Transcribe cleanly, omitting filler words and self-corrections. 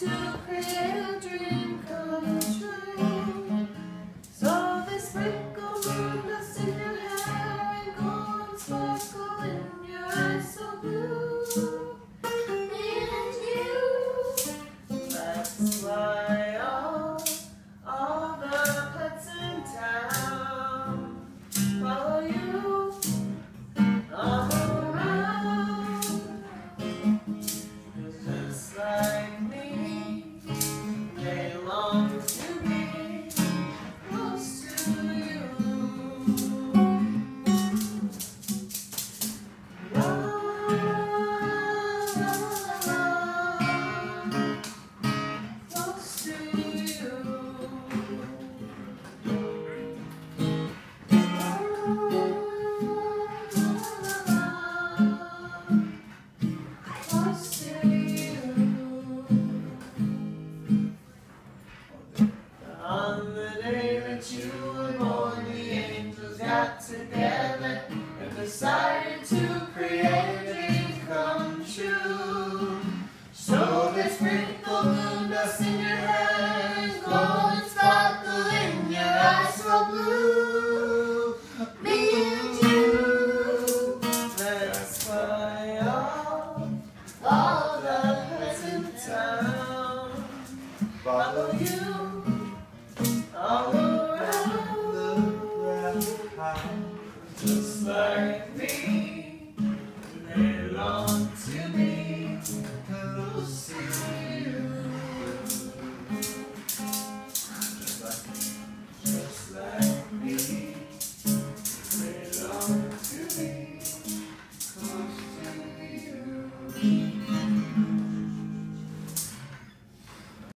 to create a dream come true. So they sprinkle moon dust in your hair and golden sparkle in your eyes so blue. Me and you, that's why all the pets in town follow you all around. 'Cause just like me, they long to be close to you. La, la, la, close to you. On the day that you were born, the angels got together and decided to create a dream come true. So they sprinkled moon dust in your hair and golden sparkle in your eyes so blue. Me and you, that's why all the pets in town follow you.